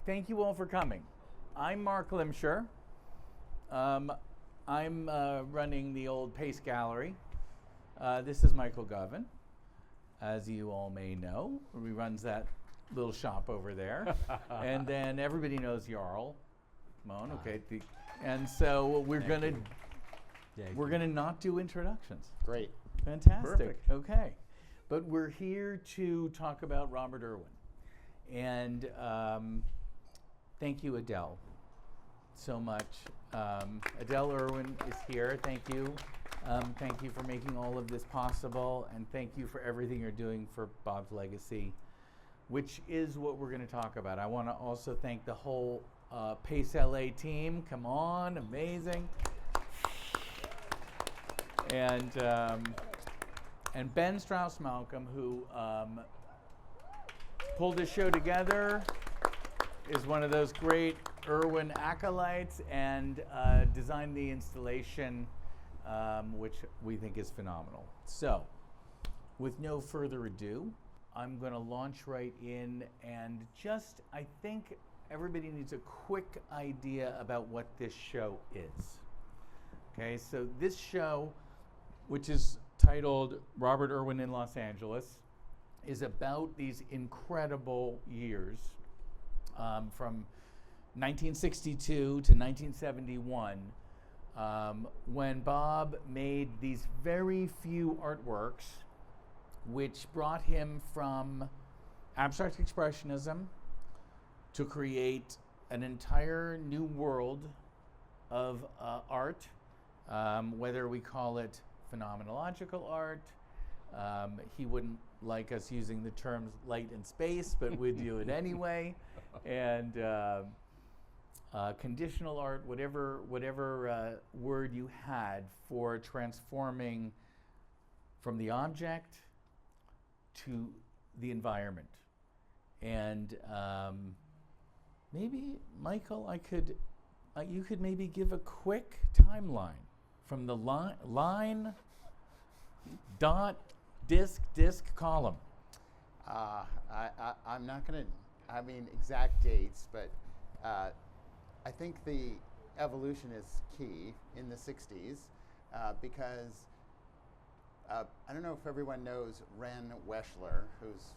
thank you all for coming. I'm Marc Glimcher. I'm running the old Pace Gallery. This is Michael Govan, as you all may know. He runs that little shop over there. And then everybody knows Jarl Mohn. Okay, and so we're gonna not do introductions. Great. Fantastic. Perfect. Okay, but we're here to talk about Robert Irwin, and thank you, Adele, so much. Adele Irwin is here. Thank you. Thank you for making all of this possible, and thank you for everything you're doing for Bob's Legacy, which is what we're going to talk about. I want to also thank the whole Pace LA team. Come on, amazing. And Ben Strauss-Malcolm, who pulled this show together, is one of those great Irwin acolytes, and designed the installation, which we think is phenomenal. So, with no further ado, I'm going to launch right in, and just, I think everybody needs a quick idea about what this show is. Okay, so this show, which is titled Robert Irwin in Los Angeles, is about these incredible years from 1962 to 1971, when Bob made these very few artworks which brought him from abstract expressionism to create an entire new world of art, whether we call it phenomenological art. He wouldn't like us using the terms light and space, but we'd do it anyway. And conditional art, whatever word you had for transforming from the object to the environment. And maybe, Michael, you could maybe give a quick timeline from the line, dot, disc, column. I'm not going to, exact dates, but I think the evolution is key in the 60s because I don't know if everyone knows Ren Weschler, who's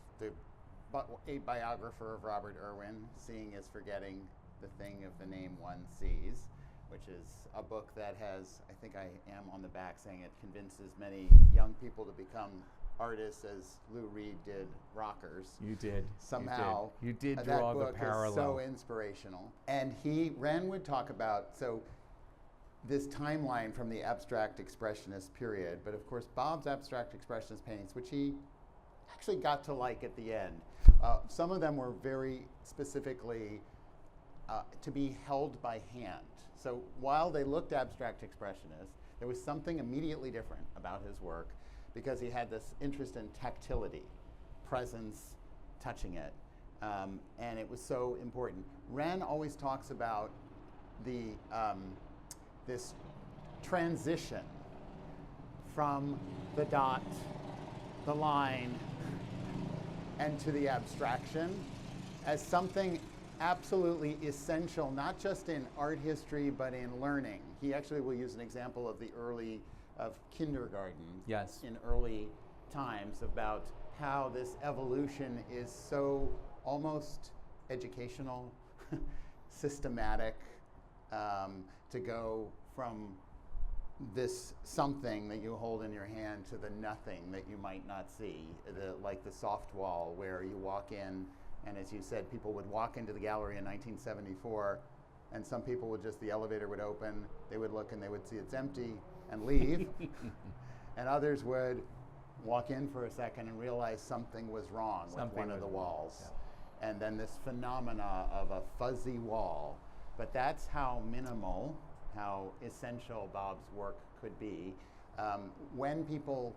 a biographer of Robert Irwin. Seeing is forgetting, the thing of the name one sees, which is a book that has, I think I am on the back saying it convinces many young people to become artists as Lou Reed did rockers. You did. Somehow. You did draw the parallel. That book is so inspirational. And Ren would talk about, this timeline from the abstract expressionist period, but of course Bob's abstract expressionist paintings, which he actually got to like at the end. Some of them were very specifically to be held by hand. So while they looked abstract expressionist, there was something immediately different about his work because he had this interest in tactility, presence, touching it, and it was so important. Ren always talks about this transition from the dot, the line, and to the abstraction as something absolutely essential, not just in art history, but in learning. He actually will use an example of of kindergarten. Yes. In early times, about how this evolution is so almost educational, systematic, to go from this something that you hold in your hand to the nothing that you might not see, like the soft wall where you walk in, and as you said, people would walk into the gallery in 1974, and some people would the elevator would open, they would look and they would see it's empty and leave, and others would walk in for a second and realize something was wrong with one of the walls. Yeah. And then this phenomena of a fuzzy wall. But that's how minimal, how essential Bob's work could be. When people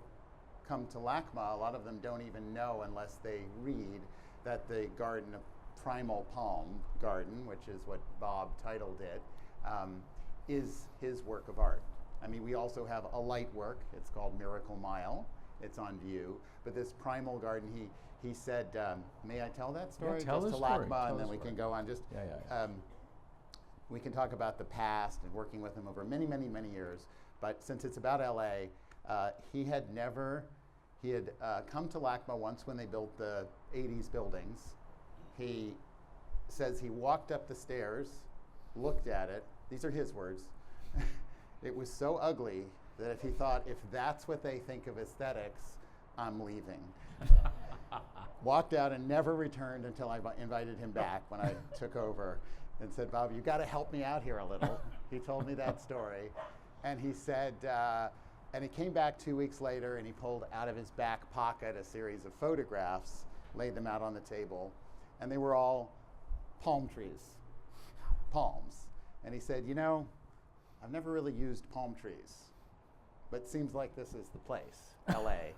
come to LACMA, a lot of them don't even know unless they read that the Garden of Primal Palm Garden, which is what Bob titled it, is his work of art. We also have a light work. It's called Miracle Mile. it's on view. But this primal garden, he said, may I tell that story? Yeah, tell just the to story. LACMA, Tell and then the we story. can go on. Just we can talk about the past and working with him over many, many, many years. But since it's about LA, he had come to LACMA once when they built the 80s buildings. He says he walked up the stairs, looked at it. These are his words. It was so ugly that if he thought, if that's what they think of aesthetics, I'm leaving. Walked out and never returned until I invited him back when I took over and said, Bob, you got to help me out here a little. He told me that story. And he said, and he came back 2 weeks later and he pulled out of his back pocket a series of photographs, laid them out on the table, and they were all palm trees, palms. And he said, you know, I've never really used palm trees, but it seems like this is the place, LA.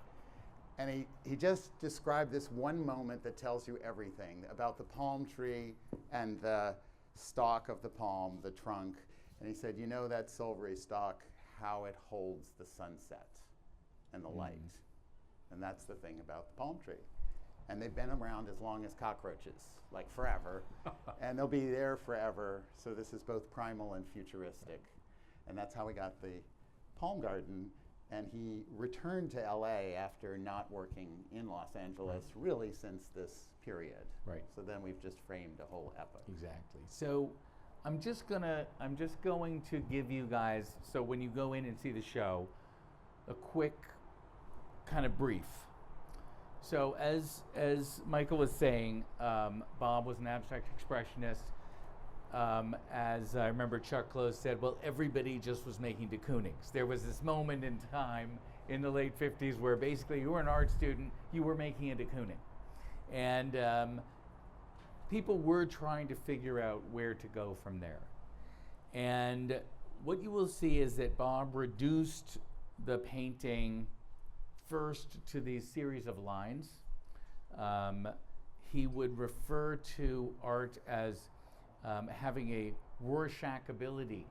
And he just described this one moment that tells you everything about the palm tree and the stalk of the palm, the trunk. And he said, you know that silvery stalk, how it holds the sunset and the light. And that's the thing about the palm tree. And they've been around as long as cockroaches, like forever. And they'll be there forever. So this is both primal and futuristic. And that's how we got the palm garden. And he returned to LA after not working in Los Angeles really since this period. Right. So then we've just framed a whole epoch. Exactly. So I'm just going to give you guys, so when you go in and see the show, a quick kind of brief. So as Michael was saying, Bob was an abstract expressionist. As I remember Chuck Close said, well, everybody just was making de Koonings. There was this moment in time in the late 50s where basically you were an art student, you were making a de Kooning. And people were trying to figure out where to go from there. And what you will see is that Bob reduced the painting first to these series of lines. He would refer to art as having a Rorschachability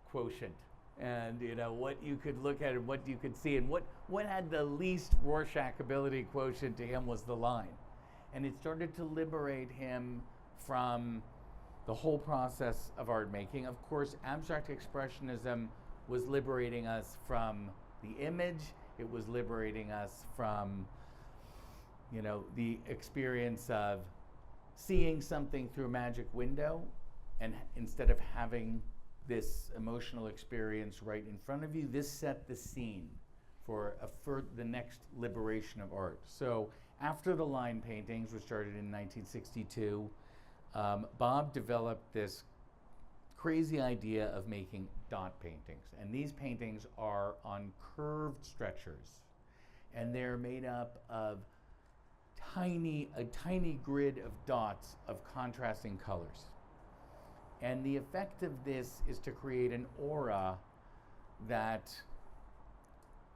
quotient, and you know what you could look at and what you could see, and what had the least Rorschachability quotient to him was the line, and it started to liberate him from the whole process of art making. Of course, abstract expressionism was liberating us from the image. It was liberating us from, you know, the experience of seeing something through a magic window, and instead of having this emotional experience right in front of you, this set the scene for the next liberation of art. So after the line paintings, which started in 1962, Bob developed this crazy idea of making dot paintings. And these paintings are on curved stretchers, and they're made up of a tiny grid of dots of contrasting colors. And the effect of this is to create an aura that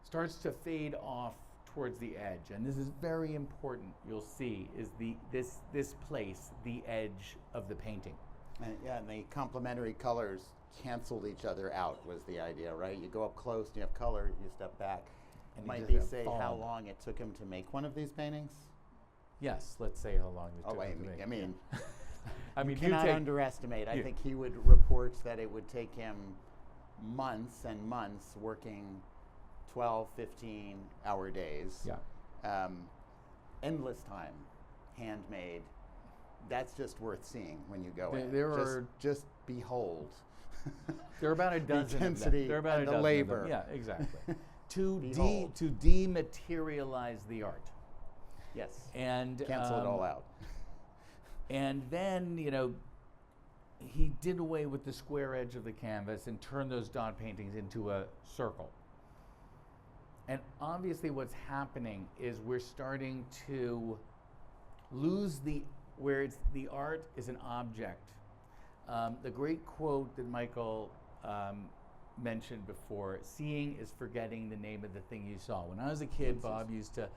starts to fade off towards the edge. And this is very important, you'll see, is this place, the edge of the painting. And the complementary colors canceled each other out was the idea, right? You go up close and you have color, you step back. And Might you he just say have how foam. long it took him to make one of these paintings? Yes, let's say how long it took wait, him to make. I mean, I mean, you cannot take, underestimate. I yeah. think he would report that it would take him months and months working 12, 15-hour days. Yeah. Endless time, handmade. That's just worth seeing when you go in. There are just behold. There are about a dozen intensity of them. There are about and a the dozen labor. Of them. Yeah, exactly. to Behold. dematerialize the art. Yes. And Cancel it all out. And then, you know, he did away with the square edge of the canvas and turned those dot paintings into a circle. And obviously what's happening is we're starting to lose where the art is an object. The great quote that Michael mentioned before, seeing is forgetting the name of the thing you saw. When I was a kid, Bob used to,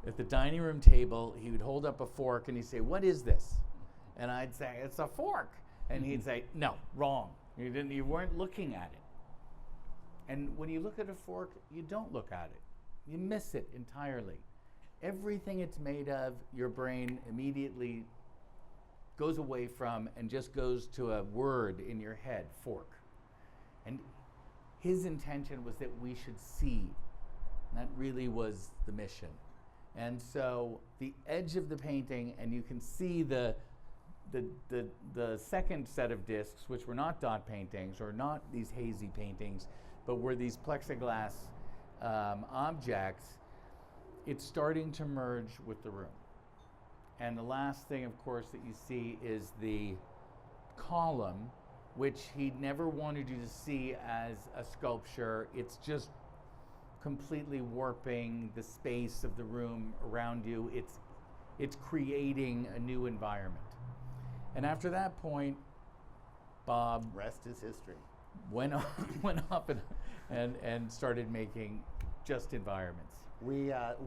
at the dining room table, he would hold up a fork and he'd say, "What is this?" And I'd say, "It's a fork." And he'd say, "No, wrong. You weren't looking at it." And when you look at a fork, you don't look at it. you miss it entirely. Everything it's made of, your brain immediately goes away from and just goes to a word in your head, fork. And his intention was that we should see. And that really was the mission. And so the edge of the painting, and you can see the second set of discs, which were not dot paintings or not these hazy paintings, but were these plexiglass objects. It's starting to merge with the room. And the last thing, of course, that you see is the column, which he never wanted you to see as a sculpture. It's just completely warping the space of the room around you. It's creating a new environment. And after that point, Bob Rest is history. went up and started making just environments. We,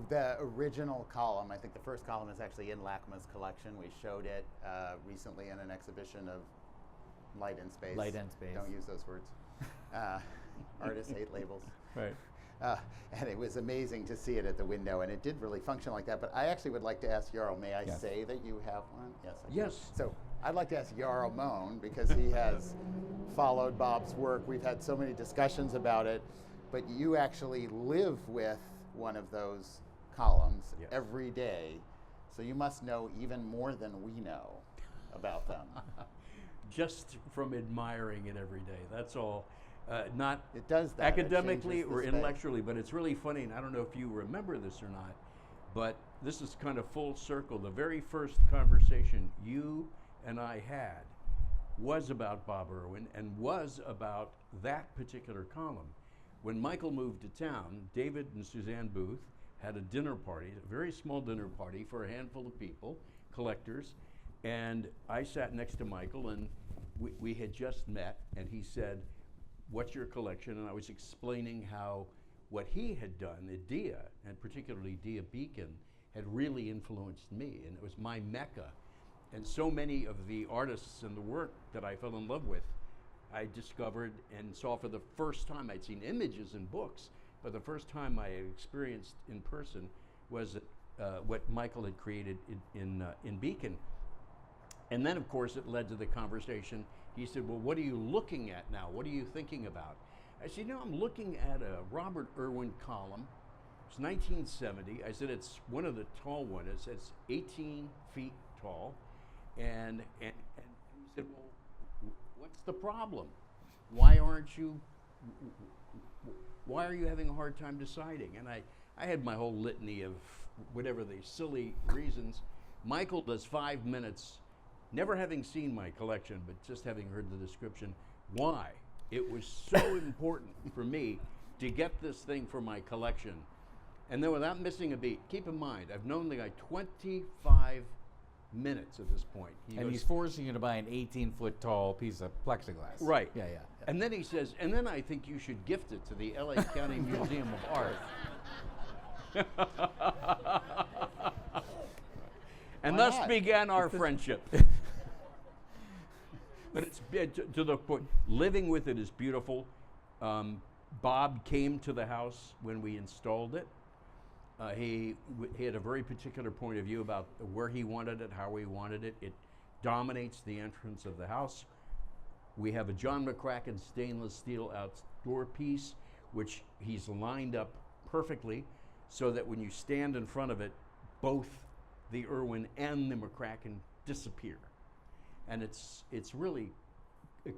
the original column, I think the first column is actually in LACMA's collection. We showed it recently in an exhibition of light and space. Light and space. Don't use those words. Artists hate labels. Right. And it was amazing to see it at the window, and it did really function like that. But I actually would like to ask Jarl, may I Yes. say that you have one? Yes, I do. Yes. So I'd like to ask Jarl Mohn, because he has followed Bob's work. We've had so many discussions about it, but you actually live with one of those columns Yes. every day, so you must know even more than we know about them. Just from admiring it every day. That's all. Not It does that. It academically changes the or space. intellectually, but it's really funny, and I don't know if you remember this or not, but this is kind of full circle. The very first conversation you and I had was about Bob Irwin and was about that particular column. When Michael moved to town, David and Suzanne Booth had a dinner party, a very small dinner party for a handful of people, collectors, and I sat next to Michael, and we had just met, and he said, "What's your collection?" And I was explaining how what he had done at Dia, and particularly Dia Beacon, had really influenced me, and it was my mecca. And so many of the artists and the work that I fell in love with, I discovered and saw for the first time. I'd seen images in books, but the first time I experienced in person was what Michael had created in Beacon. And then, of course, it led to the conversation. He said, "Well, what are you looking at now? What are you thinking about?" I said, "I'm looking at a Robert Irwin column. It's 1970. I said, "It's one of the tall ones. It's 18 feet tall." And he said, "Well, what's the problem? Why are you having a hard time deciding?" And I had my whole litany of whatever the silly reasons. Michael does 5 minutes, never having seen my collection, but just having heard the description, why it was so important for me to get this thing for my collection. And then without missing a beat, keep in mind, I've known the guy 25 minutes at this point. And he's forcing you to buy an 18-foot tall piece of plexiglass. Right. Yeah. And then he says, "And then I think you should gift it to the LA County Museum of Art." And Why thus not? began our friendship. But it's to the point, living with it is beautiful. Bob came to the house when we installed it. He had a very particular point of view about where he wanted it, how he wanted it. It dominates the entrance of the house. We have a John McCracken stainless steel outdoor piece, which he's lined up perfectly so that when you stand in front of it, both the Irwin and the McCracken disappear. And it's really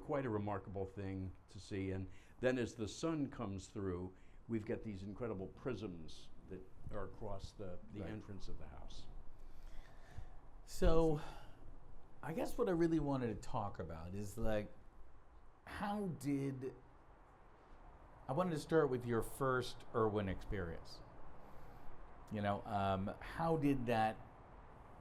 quite a remarkable thing to see. And then as the sun comes through, we've got these incredible prisms that are across the Right. entrance of the house. So, I guess what I really wanted to talk about is I wanted to start with your first Irwin experience. How did that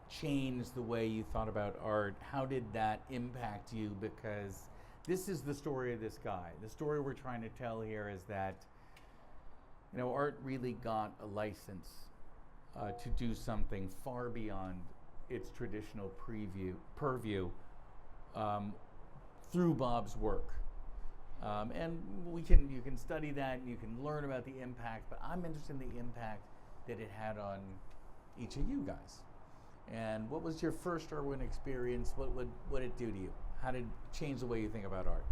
change the way you thought about art? How did that impact you? Because this is the story of this guy. The story we're trying to tell here is that, art really got a license to do something far beyond its traditional purview through Bob's work. And you can study that, and you can learn about the impact, but I'm interested in the impact that it had on each of you guys. And what was your first Irwin experience? What did it do to you? How did it change the way you think about art?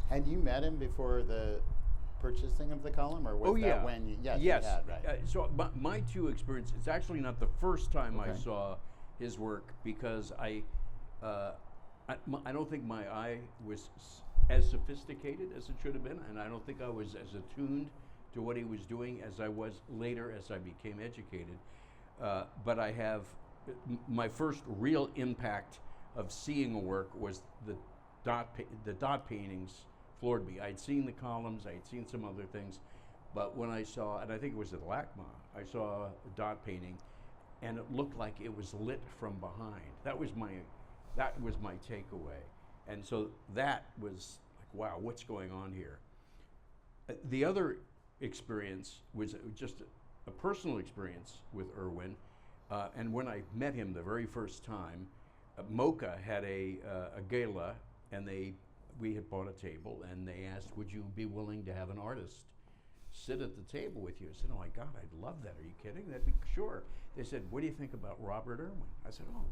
Had you met him before the purchasing of the column, or was that when you? Yes, yes. you had, right? So my two experiences. It's actually not the first time I Okay. saw his work, because I don't think my eye was as sophisticated as it should have been, and I don't think I was as attuned to what he was doing as I was later as I became educated. But I have my first real impact of seeing a work was the dot paintings floored me. I'd seen the columns, I had seen some other things, but when I saw, and I think it was at LACMA, I saw a dot painting, and it looked like it was lit from behind. That was my takeaway, and so that was like, wow, what's going on here? The other experience was just a personal experience with Irwin, and when I met him the very first time, Mocha had a gala, and we had bought a table, and they asked, would you be willing to have an artist sit at the table with you? I said, oh my God, I'd love that. Are you kidding? That'd be sure. They said, what do you think about Robert Irwin? I said, oh,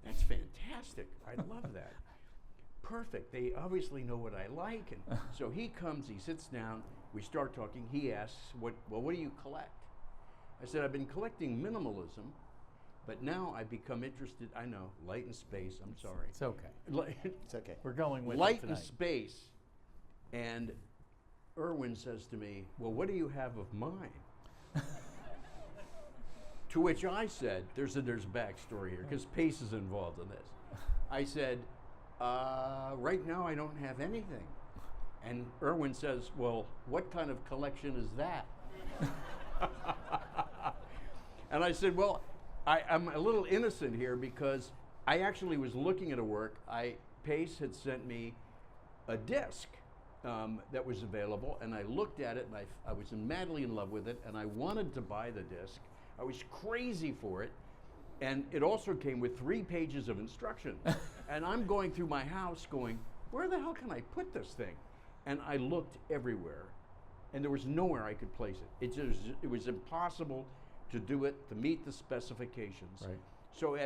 that's fantastic. I'd love that. Perfect. They obviously know what I like. And so he comes, he sits down, we start talking. He asks, what do you collect? I said, I've been collecting minimalism, but now I've become interested. I know, light and space. I'm sorry. It's okay. It's okay. We're going with Light it and tonight. space. And Irwin says to me, well, what do you have of mine? To which I said, there's a backstory here, because Pace is involved in this. I said, right now I don't have anything. And Irwin says, well, what kind of collection is that? And I said, well, I'm a little innocent here, because I actually was looking at a work. Pace had sent me a disc that was available, and I looked at it, and I was madly in love with it, and I wanted to buy the disc. I was crazy for it, and it also came with 3 pages of instructions. And I'm going through my house going, where the hell can I put this thing? And I looked everywhere, and there was nowhere I could place it. It was impossible to do it, to meet the specifications. Right. So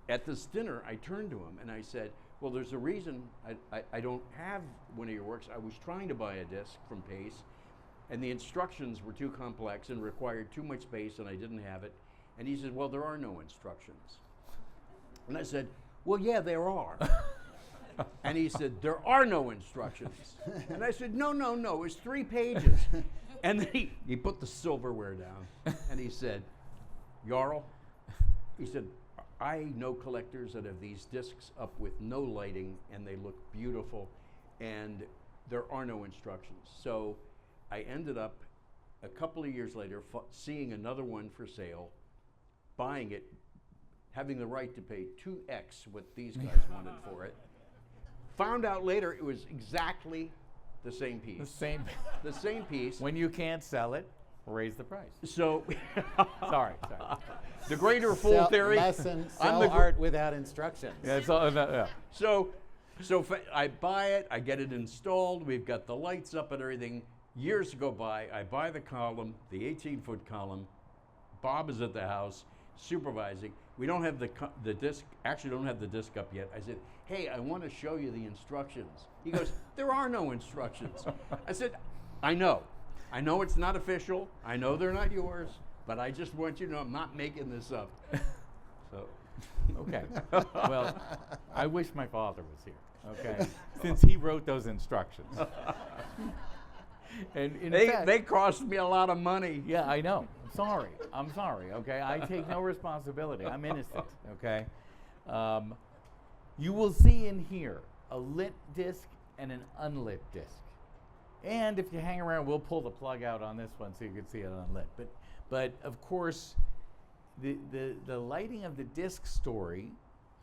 at this dinner, I turned to him and I said, well, there's a reason I don't have one of your works. I was trying to buy a disc from Pace, and the instructions were too complex and required too much space, and I didn't have it. And he said, well, there are no instructions. And I said, well, yeah, there are. And he said, there are no instructions. And I said, no, it's 3 pages. And then he put the silverware down, and he said, Jarl, he said, I know collectors that have these discs up with no lighting, and they look beautiful, and there are no instructions. So I ended up, a couple of years later, seeing another one for sale, buying it, having the right to pay 2x what these guys wanted for it. Found out later it was exactly the same piece. The same piece. When you can't sell it, raise the price. So, Sorry. the greater fool theory. Lesson, I'm sell the art without instructions. Yeah, it's all, yeah. So I buy it, I get it installed, we've got the lights up and everything. Years go by, I buy the column, the 18-foot column. Bob is at the house supervising. We don't have the disc, actually don't have the disc up yet. I said, hey, I want to show you the instructions. He goes, there are no instructions. I said, I know it's not official, I know they're not yours, but I just want you to know I'm not making this up. So. Okay. Well, I wish my father was here, okay, since he wrote those instructions. And in fact, They cost me a lot of money. yeah, I know. I'm sorry, okay? I take no responsibility. I'm innocent, okay? You will see in here a lit disc and an unlit disc. And if you hang around, we'll pull the plug out on this one so you can see it unlit. But of course, the lighting of the disc story,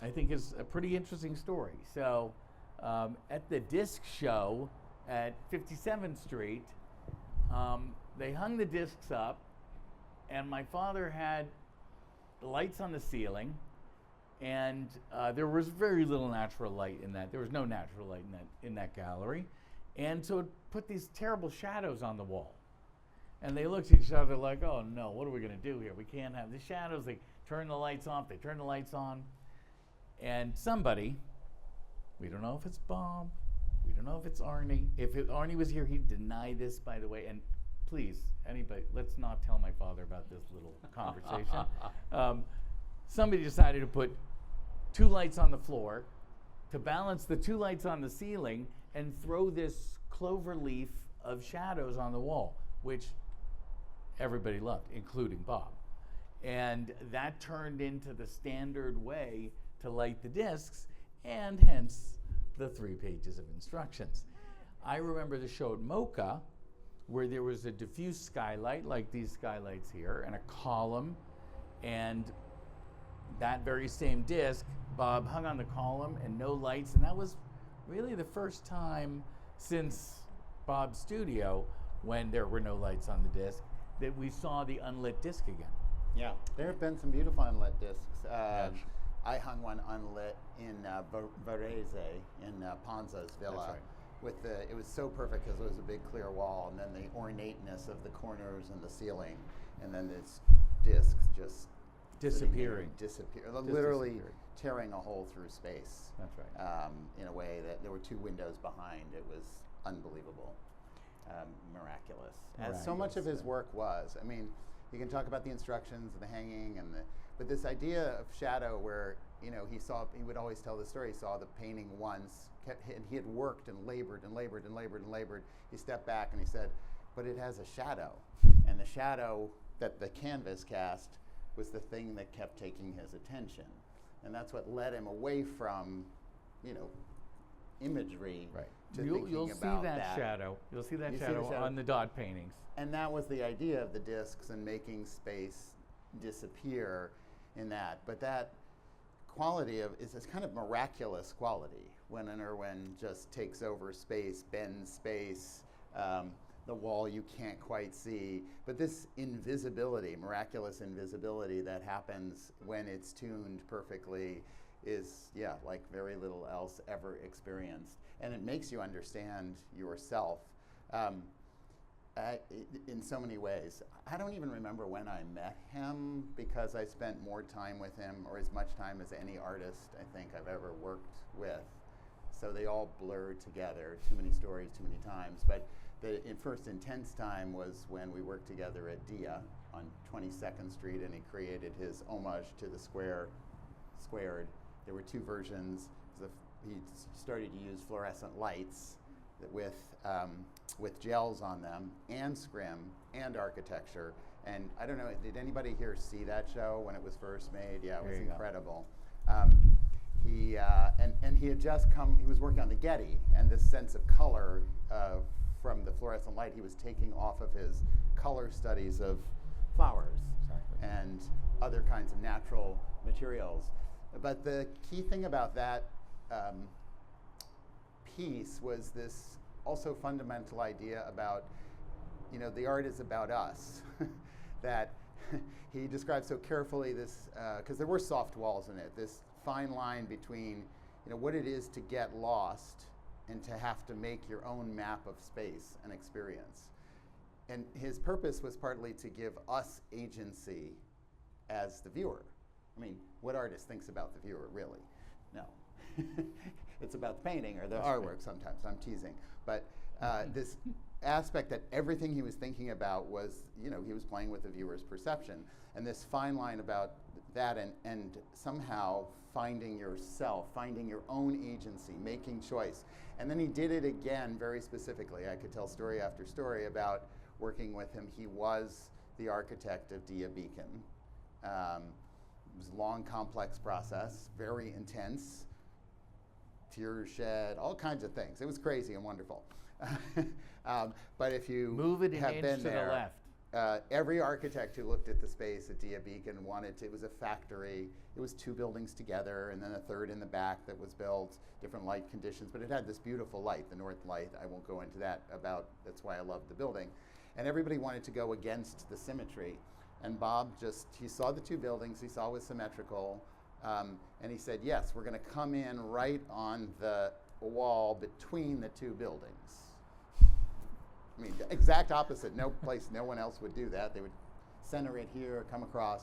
I think, is a pretty interesting story. So at the disc show at 57th Street, they hung the discs up, and my father had the lights on the ceiling, and there was very little natural light in that. There was no natural light in that gallery. And so it put these terrible shadows on the wall. And they looked at each other like, oh no, what are we going to do here? We can't have the shadows. They turn the lights off, they turn the lights on. And somebody, we don't know if it's Bob, we don't know if it's Arnie. If Arnie was here, he'd deny this, by the way. And please, anybody, let's not tell my father about this little conversation. Somebody decided to put 2 lights on the floor to balance the 2 lights on the ceiling and throw this clover leaf of shadows on the wall, which everybody loved, including Bob. And that turned into the standard way to light the discs, and hence the 3 pages of instructions. I remember the show at MoCA where there was a diffuse skylight, like these skylights here, and a column, and that very same disc, Bob hung on the column and no lights, and that was really the first time since Bob's studio, when there were no lights on the disc, that we saw the unlit disc again. Yeah, there have been some beautiful unlit discs. I hung one unlit in Varese in Ponza's villa. That's right. With it was so perfect because it was a big clear wall, and then the ornateness of the corners and the ceiling, and then this disc just Disappearing. Literally disappearing. tearing a hole through space. That's right. In a way that there were 2 windows behind. It was unbelievable, miraculous. As so much of his work was. I mean, you can talk about the instructions and the hanging but this idea of shadow, where he would always tell the story. He saw the painting once, and he had worked and labored and labored and labored and labored. He stepped back and he said, "But it has a shadow," and the shadow that the canvas cast was the thing that kept taking his attention, and that's what led him away from, imagery. Right. To You'll see about that shadow. You'll see that shadow shadow. on the Dodd paintings. And that was the idea of the discs and making space disappear in that. But that quality is this kind of miraculous quality when an Irwin just takes over space, bends space, the wall you can't quite see. But this invisibility, miraculous invisibility that happens when it's tuned perfectly is, like very little else ever experienced. And it makes you understand yourself in so many ways. I don't even remember when I met him, because I spent more time with him, or as much time as any artist I think I've ever worked with. So they all blurred together. Too many stories, too many times. But the first intense time was when we worked together at Dia on 22nd Street, and he created his homage to the squared. There were 2 versions. He started to use fluorescent lights with gels on them, and scrim, and architecture. And I don't know, did anybody here see that show when it was first made? Yeah, it was incredible. He had just he was working on the Getty, and this sense of color from the fluorescent light, he was taking off of his color studies of flowers and other kinds of natural materials. But the key thing about that piece was this also fundamental idea about, the art is about us. That he described so carefully this, because there were soft walls in it, this fine line between, what it is to get lost and to have to make your own map of space and experience. And his purpose was partly to give us agency as the viewer. I mean, what artist thinks about the viewer, really? No. It's about the painting or the artwork sometimes. I'm teasing. But this aspect that everything he was thinking about was, he was playing with the viewer's perception. And this fine line about that and somehow finding yourself, finding your own agency, making choice. And then he did it again very specifically. I could tell story after story about working with him. He was the architect of Dia Beacon. It was a long, complex process, very intense. Tears shed, all kinds of things. It was crazy and wonderful. But if you move it have an been inch to there, the left. Every architect who looked at the space at Dia Beacon it was a factory. It was 2 buildings together, and then a third in the back that was built, different light conditions. But it had this beautiful light, the north light. I won't go into that that's why I love the building. And everybody wanted to go against the symmetry. And Bob he saw the 2 buildings, he saw it was symmetrical, and he said, yes, we're going to come in right on the wall between the 2 buildings. I mean, the exact opposite. No place, no one else would do that. They would center it here, come across.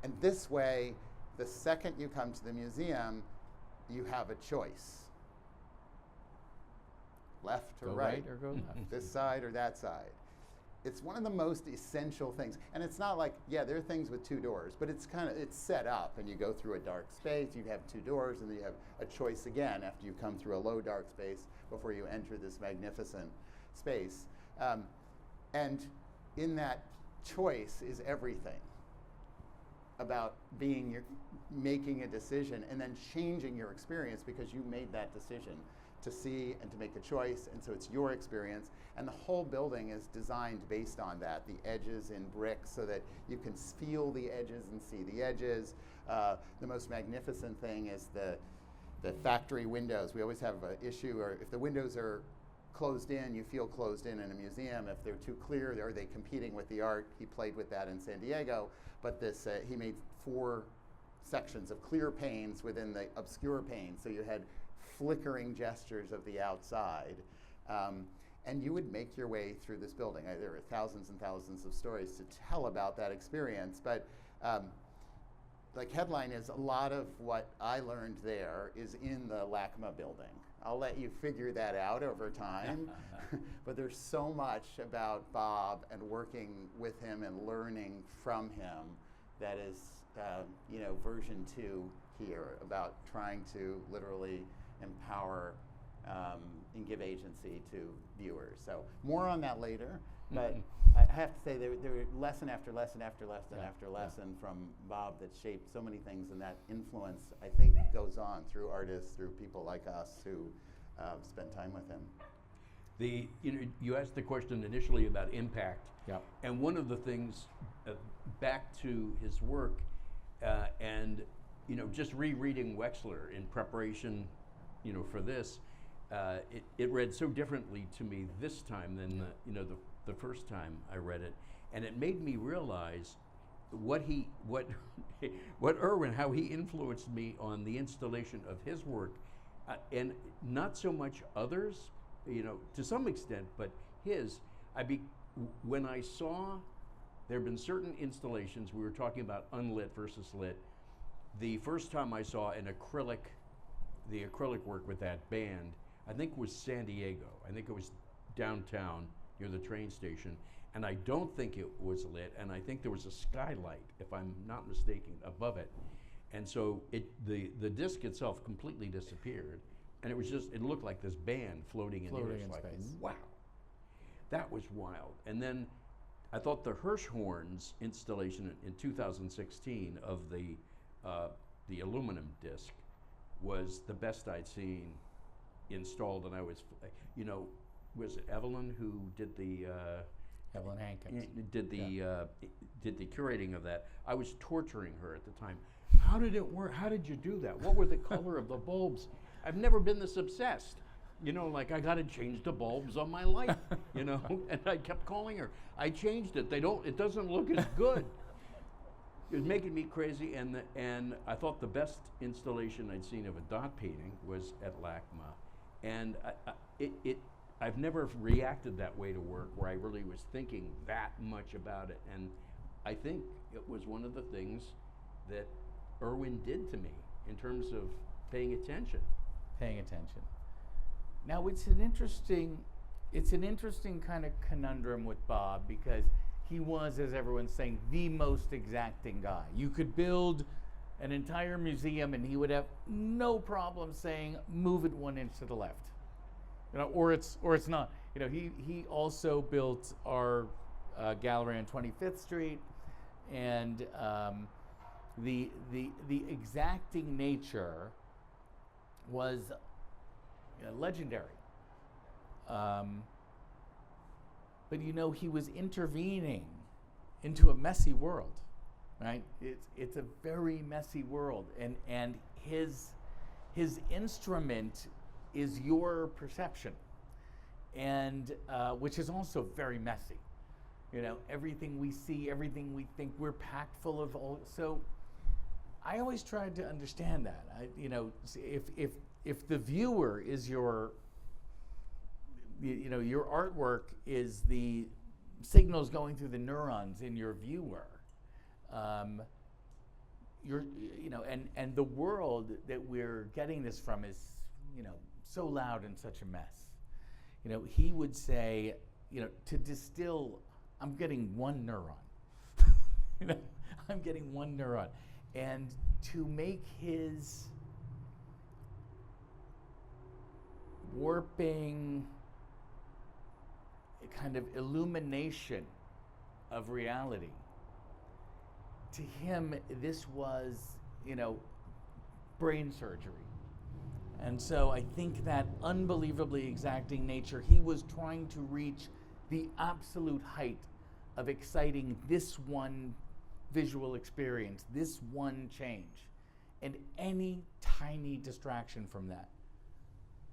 And this way, the second you come to the museum, you have a choice. Left or Go right, or go left. this side or that side. It's one of the most essential things. And it's not like, yeah, there are things with 2 doors, but it's set up, and you go through a dark space, you have 2 doors, and then you have a choice again after you come through a low dark space before you enter this magnificent space. And in that choice is everything about making a decision and then changing your experience because you made that decision to see and to make a choice, and so it's your experience. And the whole building is designed based on that. The edges in brick so that you can feel the edges and see the edges. The most magnificent thing is the factory windows. We always have an issue, or if the windows are closed in, you feel closed in a museum. If they're too clear, are they competing with the art? He played with that in San Diego, but he made 4 sections of clear panes within the obscure panes, so you had flickering gestures of the outside. And you would make your way through this building. There are thousands and thousands of stories to tell about that experience, but like headline is a lot of what I learned there is in the LACMA building. I'll let you figure that out over time, but there's so much about Bob and working with him and learning from him that is, version 2 here about trying to literally empower and give agency to viewers. So more on that later, but I have to say there were lesson after lesson after lesson after lesson from Bob that shaped so many things, and that influence, I think, goes on through artists, through people like us who spend time with him. You asked the question initially about impact, Yep. and one of the things back to his work, and just rereading Wexler in preparation, for this, it read so differently to me this time than the first time I read it, and it made me realize what Irwin, how he influenced me on the installation of his work, and not so much others, to some extent, but his. When I saw, there have been certain installations, we were talking about unlit versus lit. The first time I saw the acrylic work with that band, I think was San Diego. I think it was downtown near the train station, and I don't think it was lit, and I think there was a skylight, if I'm not mistaken, above it. And so the disc itself completely disappeared, and it looked like this band floating in the air. It's like, space. wow, that was wild. And then I thought the Hirschhorn's installation in 2016 of the aluminum disc was the best I'd seen installed, and I was, was it Evelyn who did the Evelyn Hankins did the curating of that? I was torturing her at the time. How did it work? How did you do that? What were the color of the bulbs? I've never been this obsessed. Like I got to change the bulbs on my light, and I kept calling her. I changed it. It doesn't look as good. It was making me crazy, and I thought the best installation I'd seen of a dot painting was at LACMA, and I've never reacted that way to work where I really was thinking that much about it, and I think it was one of the things that Irwin did to me in terms of paying attention. Now it's an interesting kind of conundrum with Bob, because he was, as everyone's saying, the most exacting guy. You could build an entire museum and he would have no problem saying, move it 1 inch to the left. Or it's not. He also built our gallery on 25th Street, and the exacting nature was legendary. But he was intervening into a messy world, right? It's a very messy world, and his instrument is your perception, and which is also very messy. Everything we see, everything we think, we're packed full of all. So I always tried to understand that. If the viewer is your you know, your artwork is the signals going through the neurons in your viewer. You know, and the world that we're getting this from is, you know, so loud and such a mess. You know, he would say, you know, to distill, I'm getting one neuron. You know, I'm getting one neuron. And to make his warping kind of illumination of reality, to him, this was, you know, brain surgery. And so I think that unbelievably exacting nature, he was trying to reach the absolute height of exciting this one visual experience, this one change. And any tiny distraction from that,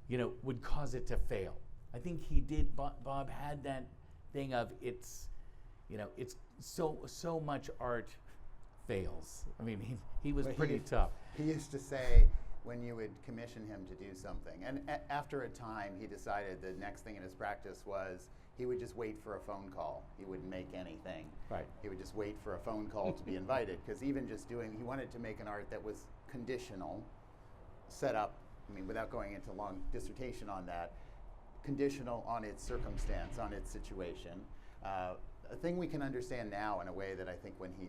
you know, would cause it to fail. I think he did, Bob had that thing of it's, you know, it's so much art fails. I mean, he was pretty tough. He used to say, when you would commission him to do something, and after a time he decided the next thing in his practice was he would just wait for a phone call. He wouldn't make anything. Right. He would just wait for a phone call to be invited, because even just he wanted to make an art that was conditional, set up, I mean, without going into long dissertation on that, conditional on its circumstance, on its situation. A thing we can understand now in a way that I think when he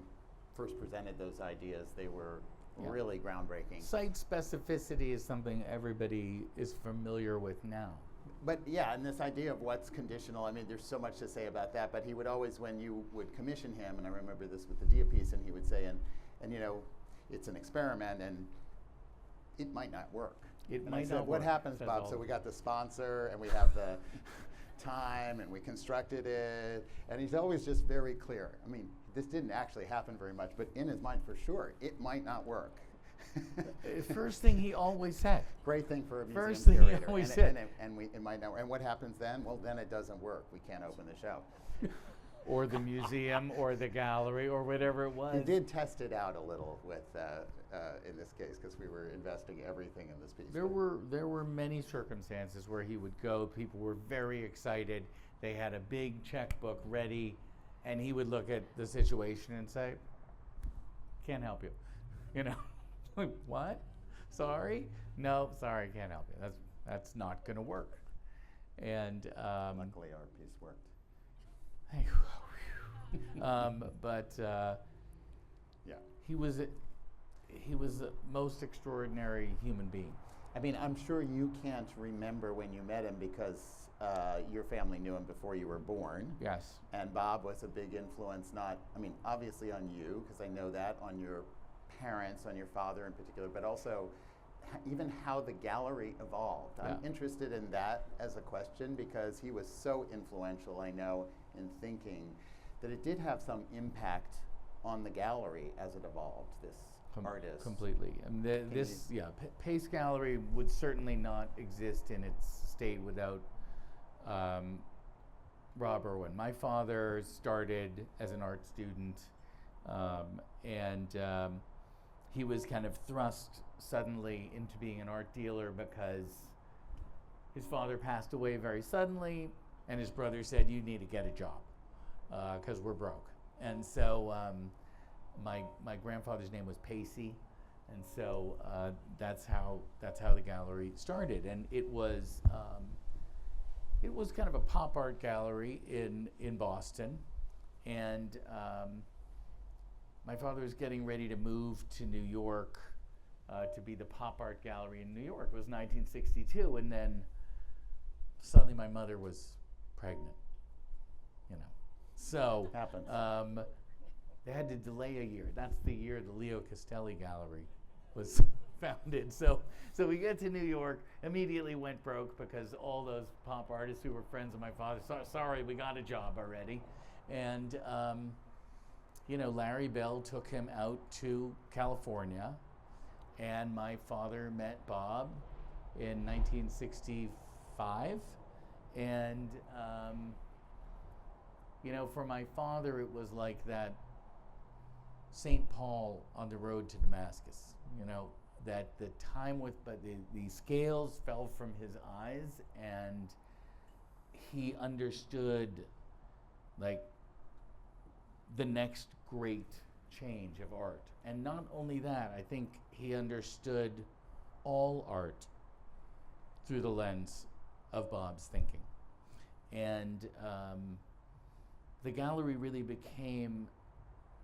first presented those ideas, they were really groundbreaking. Site specificity is something everybody is familiar with now. But yeah, and this idea of what's conditional, I mean, there's so much to say about that, but he would always, when you would commission him, and I remember this with the Dia piece, and he would say, and you know, it's an experiment, and it might not work. It might not work. What happens, Bob? So we got the sponsor, and we have the time, and we constructed it, and he's always just very clear. I mean, this didn't actually happen very much, but in his mind, for sure, it might not work. First thing he always said. Great thing for a museum First thing curator. he always said. And it might not. And what happens then? Well, then it doesn't work. We can't open the show. Or the museum, or the gallery, or whatever it was. He did test it out a little with, in this case, because we were investing everything in this piece. There were many circumstances where he would go. People were very excited. They had a big checkbook ready, and he would look at the situation and say, "Can't help you," you know. Like, what? Sorry? No, sorry, can't help you. That's not going to work. And luckily, our piece worked. But yeah, he was the most extraordinary human being. I mean, I'm sure you can't remember when you met him because your family knew him before you were born. Yes. And Bob was a big influence, obviously on you, because I know that, on your parents, on your father in particular, but also even how the gallery evolved. Yeah. I'm interested in that as a question because he was so influential, I know, in thinking that it did have some impact on the gallery as it evolved, this artist. Completely. And Pace Gallery would certainly not exist in its state without Rob Irwin. My father started as an art student, and he was kind of thrust suddenly into being an art dealer because his father passed away very suddenly, and his brother said, "You need to get a job because we're broke." And so my grandfather's name was Pace, and so that's how the gallery started. And it was kind of a pop art gallery in Boston, and my father was getting ready to move to New York to be the pop art gallery in New York. It was 1962, and then suddenly my mother was pregnant, you know. So happens. They had to delay a year. That's the year the Leo Castelli Gallery was founded. So we get to New York, immediately went broke because all those pop artists who were friends of my father, sorry, we got a job already. And you know, Larry Bell took him out to California, and my father met Bob in 1965. And, you know, for my father, it was like that St. Paul on the road to Damascus, you know, that the time the scales fell from his eyes, and he understood like the next great change of art. And not only that, I think he understood all art through the lens of Bob's thinking. And the gallery really became,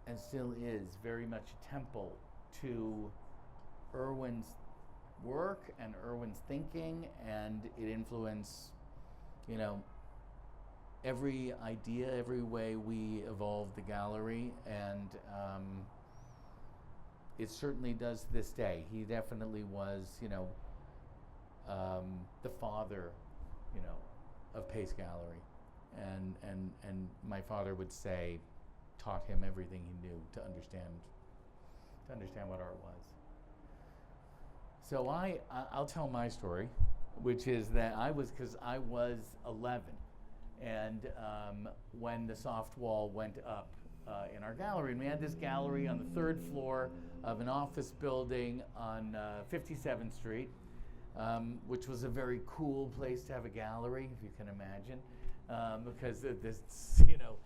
and still is, very much a temple to Irwin's work and Irwin's thinking, and it influenced, you know, every idea, every way we evolved the gallery, and it certainly does to this day. He definitely was, you know, the father, you know, of Pace Gallery, and my father would say, taught him everything he knew to understand what art was. So I'll tell my story, which is that because I was 11, and when the soft wall went up in our gallery, and we had this gallery on the 3rd floor of an office building on 57th Street, which was a very cool place to have a gallery, if you can imagine, because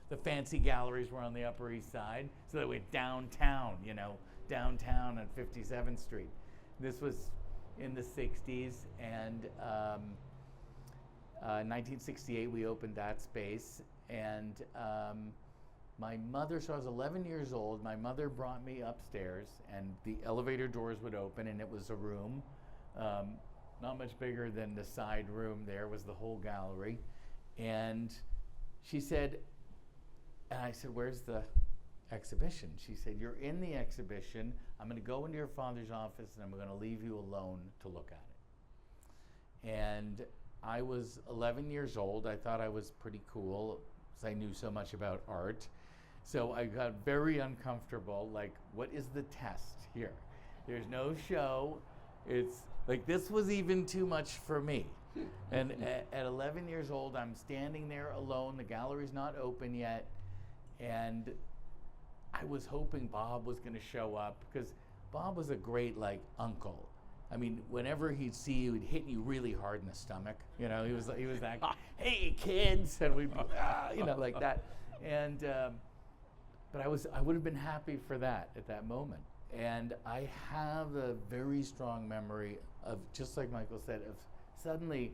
the fancy galleries were on the Upper East Side, so they went downtown, downtown on 57th Street. This was in the 60s, and 1968 we opened that space, and my mother, so I was 11 years old, my mother brought me upstairs, and the elevator doors would open, and it was a room, not much bigger than the side room there was the whole gallery, and she said, and I said, where's the exhibition? She said, you're in the exhibition. I'm going to go into your father's office and I'm going to leave you alone to look at it. And I was 11 years old. I thought I was pretty cool because I knew so much about art. So I got very uncomfortable. Like, what is the test here? There's no show. It's like, this was even too much for me. And at 11 years old, I'm standing there alone. The gallery's not open yet. And I was hoping Bob was going to show up, because Bob was a great uncle. I mean, whenever he'd see you, he'd hit you really hard in the stomach. He was that, hey kids, and we'd be, like that. And but I would have been happy for that at that moment. And I have a very strong memory of, just like Michael said, of suddenly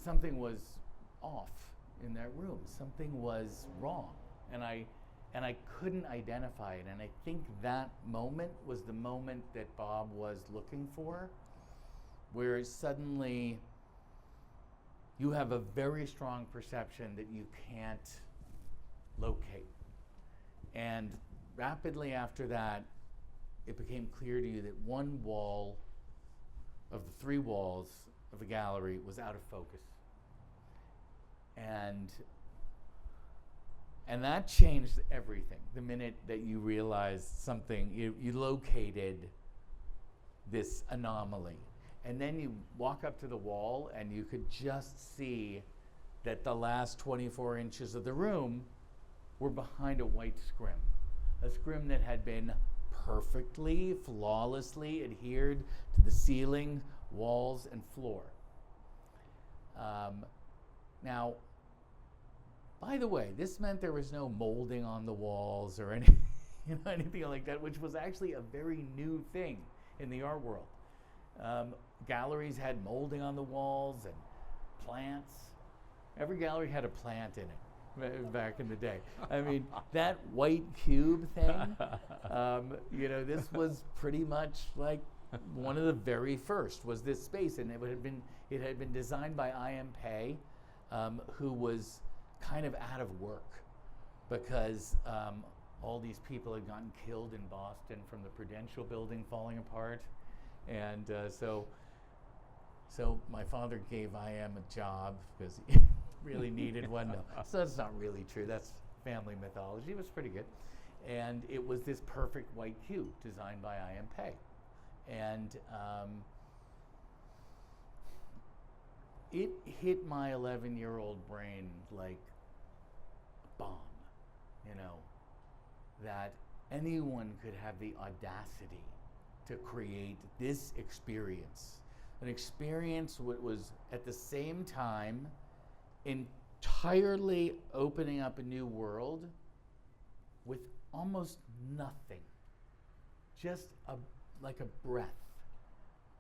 something was off in that room. Something was wrong, and I couldn't identify it. And I think that moment was the moment that Bob was looking for, where suddenly you have a very strong perception that you can't locate. And rapidly after that, it became clear to you that one wall of the 3 walls of the gallery was out of focus. And that changed everything. The minute that you realized something, you located this anomaly. And then you walk up to the wall and you could just see that the last 24 inches of the room were behind a white scrim. A scrim that had been perfectly, flawlessly adhered to the ceiling, walls, and floor. Now, by the way, this meant there was no molding on the walls or anything like that, which was actually a very new thing in the art world. Galleries had molding on the walls and plants. Every gallery had a plant in it back in the day. I mean, that white cube thing, this was pretty much like one of the very first was this space, and it had been designed by I.M. Pei, who was kind of out of work because all these people had gotten killed in Boston from the Prudential building falling apart, and so my father gave I.M. a job because he really needed one. No, so that's not really true. That's family mythology. It was pretty good, and it was this perfect white cube designed by I.M. Pei, and it hit my 11-year-old brain like a bomb, that anyone could have the audacity to create this experience. An experience that was at the same time entirely opening up a new world with almost nothing, just like a breath.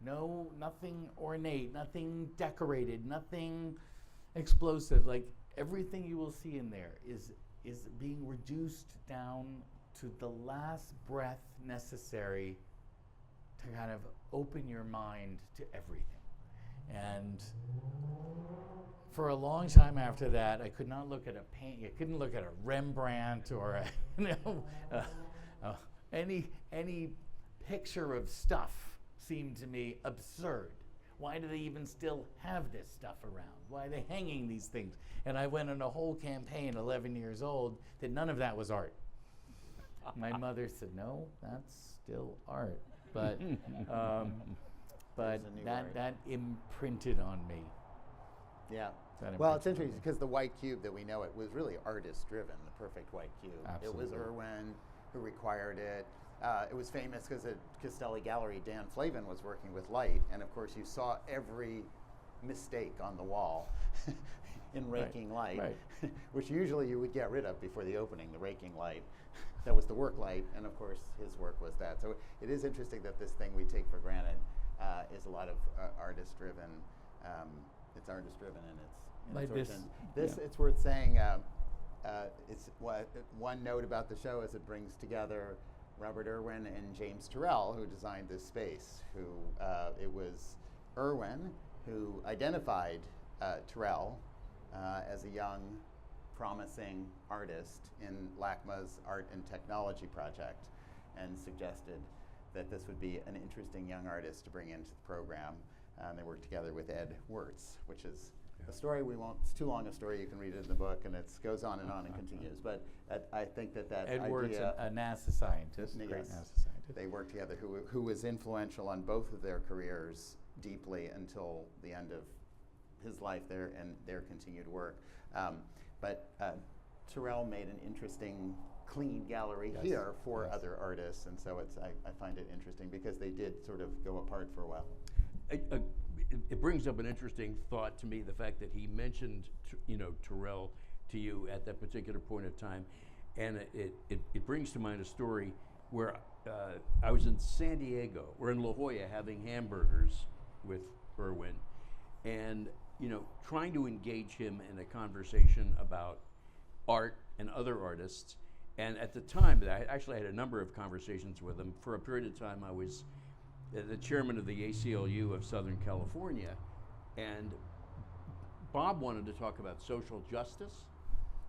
No, nothing ornate, nothing decorated, nothing explosive. Like everything you will see in there is being reduced down to the last breath necessary to kind of open your mind to everything. And for a long time after that, I could not look at a paint. I couldn't look at a Rembrandt or any picture of stuff seemed to me absurd. Why do they even still have this stuff around? Why are they hanging these things? And I went on a whole campaign, 11 years old, that none of that was art. My mother said, "No, that's still art." But that imprinted on me. Yeah. That Well, it's imprinted on interesting me. because the white cube that we know it was really artist-driven, the perfect white cube. Absolutely. It was Irwin who required it. It was famous because at Castelli Gallery, Dan Flavin was working with light, and of course you saw every mistake on the wall in raking light, right. which usually you would get rid of before the opening, the raking light. That was the work light, and of course his work was that. So it is interesting that this thing we take for granted is a lot of artist-driven. It's artist-driven in its origin. It's worth saying. It's one note about the show is it brings together Robert Irwin and James Turrell, who designed this space. It was Irwin who identified Turrell as a young, promising artist in LACMA's Art and Technology project, and suggested that this would be an interesting young artist to bring into the program. They worked together with Ed Wirtz, which is a story we won't. It's too long a story. You can read it in the book, and it goes on and continues. But I think that Ed idea, Wirtz, a NASA scientist, great yes, NASA scientist. they worked together, who was influential on both of their careers deeply until the end of his life there and their continued work. But Turrell made an interesting, clean gallery here for other artists, and so I find it interesting because they did sort of go apart for a while. It brings up an interesting thought to me, the fact that he mentioned, Turrell to you at that particular point of time, and it brings to mind a story where I was in San Diego, or in La Jolla, having hamburgers with Irwin, and trying to engage him in a conversation about art and other artists. And at the time, I actually had a number of conversations with him. For a period of time, I was the chairman of the ACLU of Southern California, and Bob wanted to talk about social justice.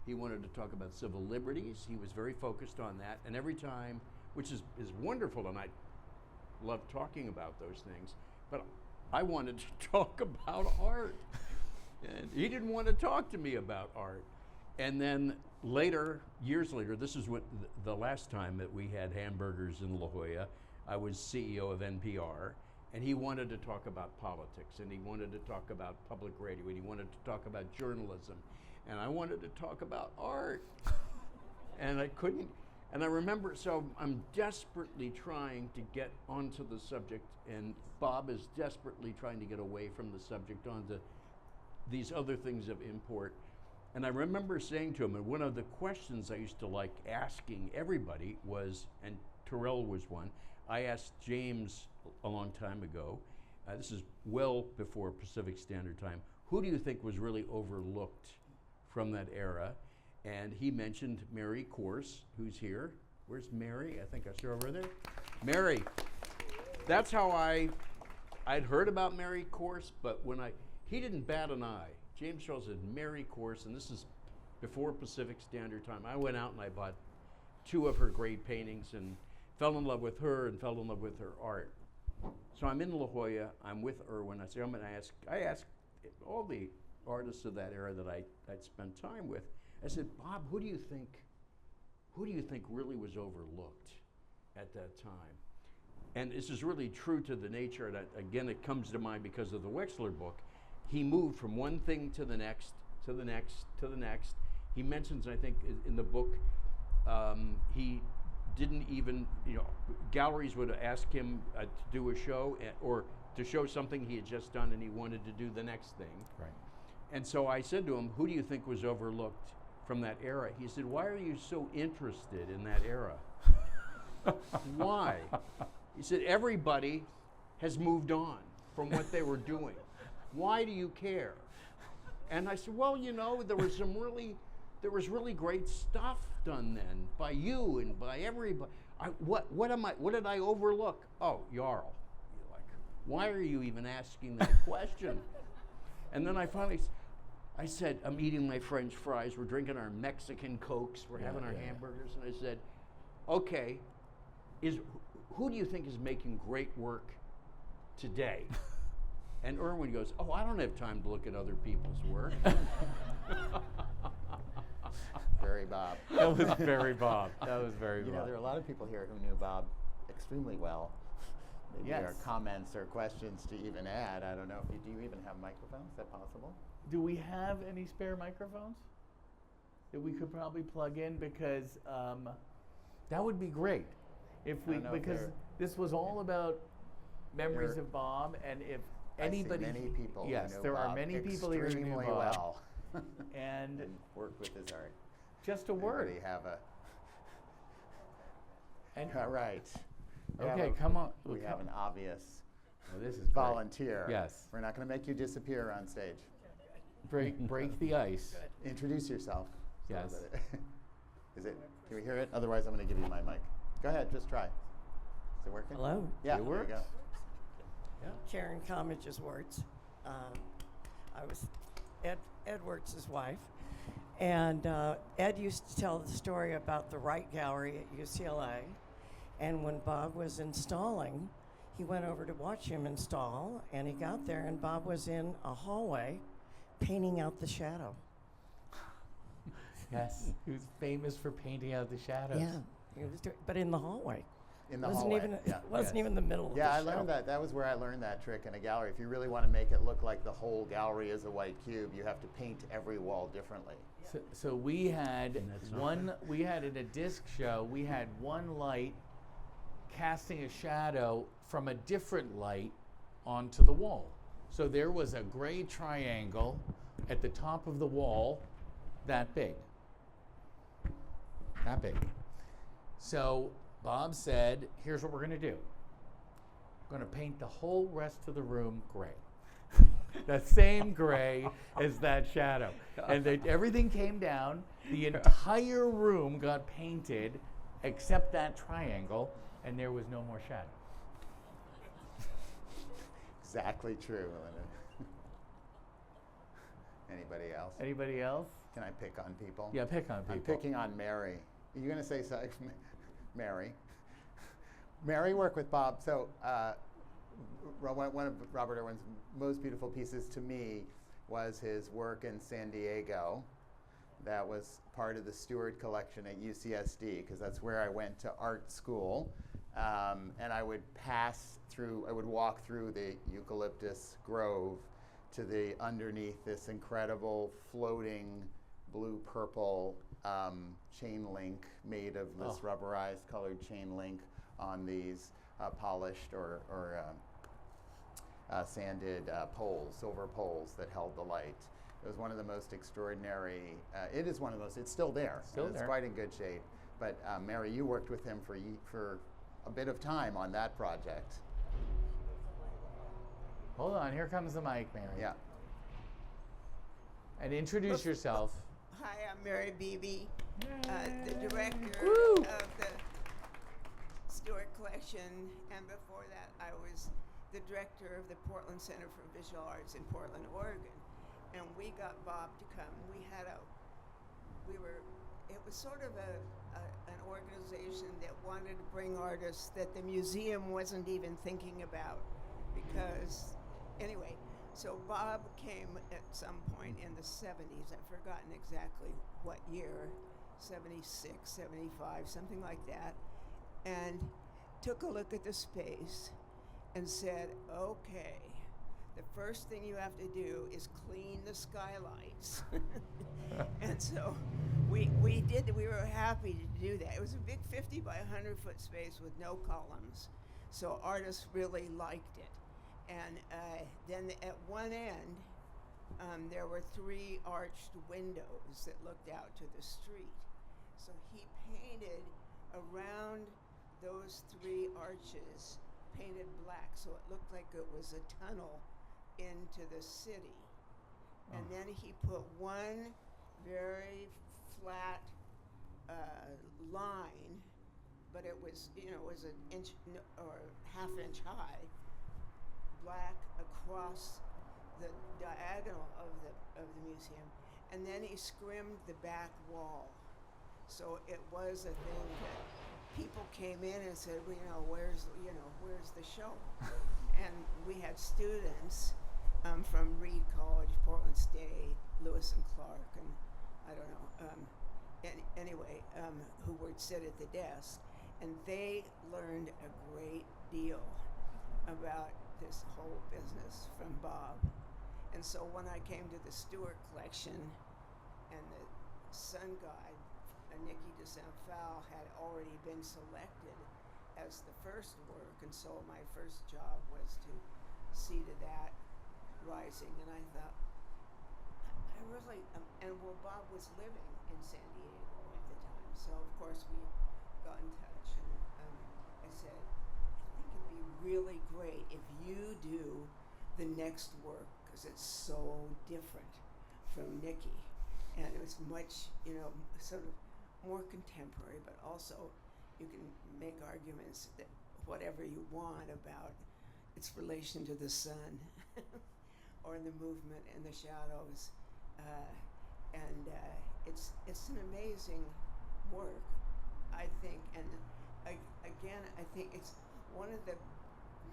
He wanted to talk about civil liberties. He was very focused on that, and every time, which is wonderful, and I love talking about those things, but I wanted to talk about art, and he didn't want to talk to me about art. And then later, years later, this is what the last time that we had hamburgers in La Jolla, I was CEO of NPR, and he wanted to talk about politics, and he wanted to talk about public radio, and he wanted to talk about journalism, and I wanted to talk about art, and I couldn't. And I remember, so I'm desperately trying to get onto the subject, and Bob is desperately trying to get away from the subject onto these other things of import. And I remember saying to him, and one of the questions I used to like asking everybody was, and Turrell was one, I asked James a long time ago, this is well before Pacific Standard Time, who do you think was really overlooked from that era? And he mentioned Mary Corse, who's here. Where's Mary? I think I saw her over there. Mary. That's how I'd heard about Mary Corse, but he didn't bat an eye. James Charles said, Mary Corse, and this is before Pacific Standard Time. I went out and I bought 2 of her great paintings and fell in love with her and fell in love with her art. So I'm in La Jolla, I'm with Irwin. I say, I asked all the artists of that era that I'd spent time with, I said, Bob, who do you think really was overlooked at that time? And this is really true to the nature, and again, it comes to mind because of the Wexler book. He moved from one thing to the next, to the next, to the next. He mentions, I think, in the book, he didn't even, galleries would ask him to do a show or to show something he had just done, and he wanted to do the next thing. Right. And so I said to him, who do you think was overlooked from that era? He said, why are you so interested in that era? Why? He said, everybody has moved on from what they were doing. Why do you care? And I said, well, you know, there was really great stuff done then by you and by everybody. What did I overlook? Oh, Jarl. You're like, why are you even asking that question? And then I said, I'm eating my French fries, we're drinking our Mexican Cokes, we're having our hamburgers, and I said, okay, who do you think is making great work today? And Irwin goes, oh, I don't have time to look at other people's work. Very Bob. That was very Bob. That was very You Bob. know, there are a lot of people here who knew Bob extremely well. Maybe there are Yes. comments or questions to even add. I don't know. Do you even have microphones? Is that possible? Do we have any spare microphones that we could probably plug in? Because that would be great if I we, don't know if because they're- this was all about memories There- of Bob, and if I see anybody, many people who yes, know there are Bob many people here who knew extremely Bob, well and and work with his art. just a word. Anybody have a? And All right. We have okay, a- come on. We have an obvious Oh, this is great. volunteer. Yes. We're not going to make you disappear on stage. Break the ice. Introduce yourself. so Yes. that it- Is it? Can we hear it? Otherwise, I'm going to give you my mic. Go ahead. Just try. Is it working? Hello. Yeah. It there you works. go. Karen Comage's words. I was Ed Wertz's wife. And Ed used to tell the story about the Wright Gallery at UCLA. And when Bob was installing, he went over to watch him install. And he got there, and Bob was in a hallway painting out the shadow. Yes, he was famous for painting out the shadows. Yeah, he was but in the hallway. In the wasn't hallway. even yeah. wasn't Yes. even the middle of Yeah, the I show. learned that. That was where I learned that trick in a gallery. If you really want to make it look like the whole gallery is a white cube, you have to paint every wall differently. So we had And that's not one. right. We had in a disc show. We had one light casting a shadow from a different light onto the wall. So there was a gray triangle at the top of the wall, that big. That big. So Bob said, "Here's what we're going to do. We're going to paint the whole rest of the room gray." That same gray as that shadow. And everything came down. The entire room got painted except that triangle, and there was no more shadow. Exactly true, Melinda. Anybody else? Anybody else? Can I pick on people? Yeah, pick on people. I'm picking on Mary. Are you going to say something? Mary. Mary worked with Bob. So one of Robert Irwin's most beautiful pieces to me was his work in San Diego. That was part of the Stewart collection at UCSD, because that's where I went to art school. And I would walk through the eucalyptus grove to the underneath this incredible floating blue-purple chain link made of this rubberized colored chain link on these polished or sanded poles, silver poles that held the light. It was one of the most extraordinary, it's still there. Still It's there. quite in good shape. But Mary, you worked with him for a bit of time on that project. Hold on, here comes the mic, Mary. Yeah. And introduce yourself. Hi, I'm Mary Beebe, the director Woo! of the Stewart Collection, and before that I was the director of the Portland Center for Visual Arts in Portland, Oregon. And we got Bob to come. It was sort of an organization that wanted to bring artists that the museum wasn't even thinking about, because, anyway, so Bob came at some point in the 70s, I've forgotten exactly what year, 76, 75, something like that, and took a look at the space and said, okay, the first thing you have to do is clean the skylights. And so we were happy to do that. It was a big 50 by 100 foot space with no columns, so artists really liked it. And then at one end, there were 3 arched windows that looked out to the street. So he painted around those 3 arches, painted black, so it looked like it was a tunnel into the city. And then he put one very flat line, but it was, it was an inch or half-inch high, black across the diagonal of the museum, and then he scrimmed the back wall. So it was a thing that people came in and said, well, where's the show? And we had students from Reed College, Portland State, Lewis and Clark, and I don't know, anyway, who would sit at the desk, and they learned a great deal about this whole business from Bob. And so when I came to the Stewart collection, and the sun god, Nikki de Saint-Phal, had already been selected as the first work, and so my first job was to see to that rising. And I thought, I really, Bob was living in San Diego at the time, so of course we got in touch, and I said, I think it'd be really great if you do the next work, because it's so different from Nikki. And it was much, sort of more contemporary, but also you can make arguments that whatever you want about its relation to the sun or the movement and the shadows. It's an amazing work, I think. And again, I think it's one of the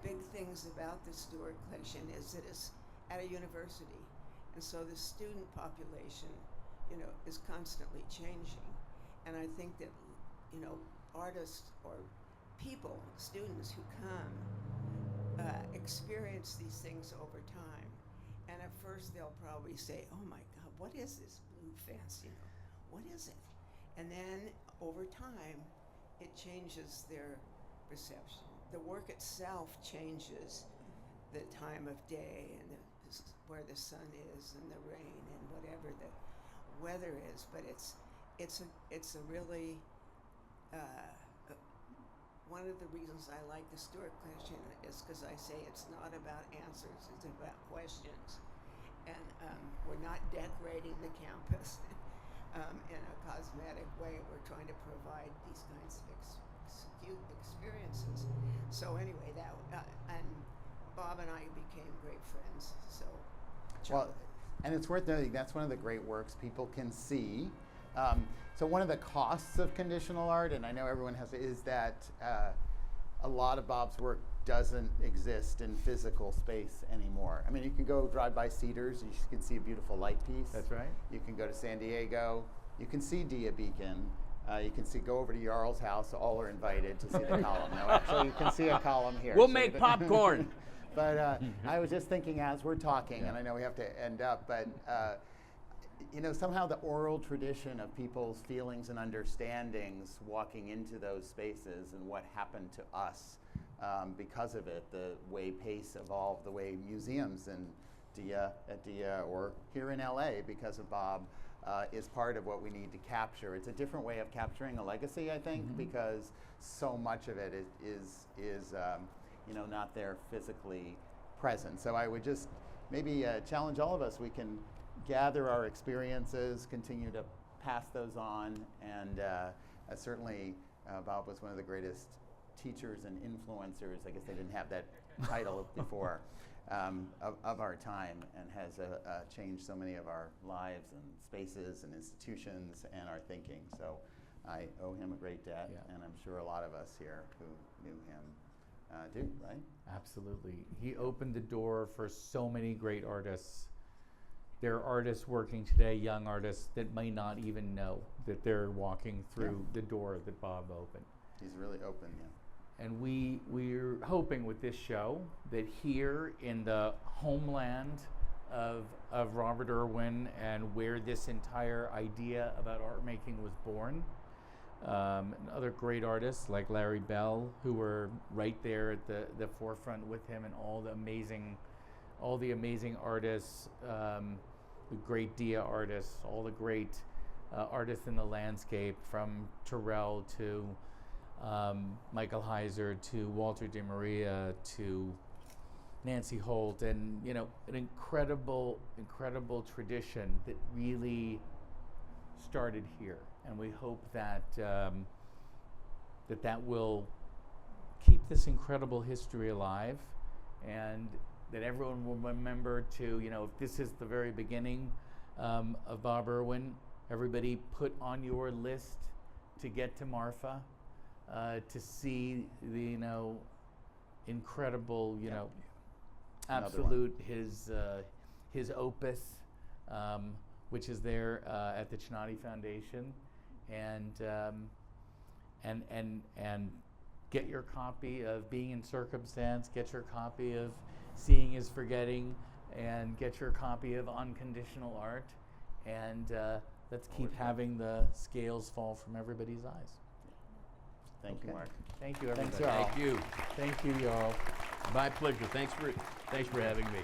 big things about the Stewart collection is that it's at a university. And so the student population, is constantly changing. And I think that, artists or people, students who come, experience these things over time. And at first they'll probably say, oh my God, what is this blue fence? What is it? And then over time, it changes their perception. The work itself changes the time of day and where the sun is and the rain and whatever the weather is. But it's a really one of the reasons I like the Stewart collection is because I say it's not about answers, it's about questions. And we're not decorating the campus in a cosmetic way. We're trying to provide these kinds of experiences. So anyway, and Bob and I became great friends. So, well, and it's worth noting that's one of the great works people can see. So one of the costs of conditional art, and I know everyone has it, is that a lot of Bob's work doesn't exist in physical space anymore. I mean, you can go drive by Cedars, you can see a beautiful light piece. That's right. You can go to San Diego, you can see Dia Beacon, you can go over to Jarl's house, all are invited to see the column. No, actually, you can see a column here. We'll make popcorn. But I was just thinking as we're talking, and I know we have to end up, but somehow the oral tradition of people's feelings and understandings walking into those spaces and what happened to us because of it, the way Pace evolved, the way museums at Dia or here in LA because of Bob is part of what we need to capture. It's a different way of capturing a legacy, I think, because so much of it is not there physically present. So I would just maybe challenge all of us. We can gather our experiences, continue to pass those on, and certainly Bob was one of the greatest teachers and influencers, I guess they didn't have that title before, of our time, and has changed so many of our lives and spaces and institutions and our thinking. So I owe him a great debt, and I'm sure a lot of us here who knew him do, right? Absolutely. He opened the door for so many great artists. There are artists working today, young artists, that may not even know that they're walking through the door that Bob opened. He's really open, yeah. And we're hoping with this show that here in the homeland of Robert Irwin and where this entire idea about art making was born, and other great artists like Larry Bell, who were right there at the forefront with him, and all the amazing all the amazing artists, the great Dia artists, all the great artists in the landscape, from Terrell to Michael Heiser to Walter De Maria to Nancy Holt, and you know, an incredible tradition that really started here, and we hope that that will keep this incredible history alive, and that everyone will remember to, you know, if this is the very beginning of Bob Irwin, everybody put on your list to get to Marfa, to see the, you know, incredible, you know, absolute his opus, which is there at the Chinati Foundation, and get your copy of Being in Circumstance, get your copy of Seeing is Forgetting, and get your copy of Unconditional Art, and let's keep having the scales fall from everybody's eyes. Thank you, Mark. Thank you, everybody. Thanks, Jarl. Thank you. Thank you, y'all. My pleasure. Thanks for having me.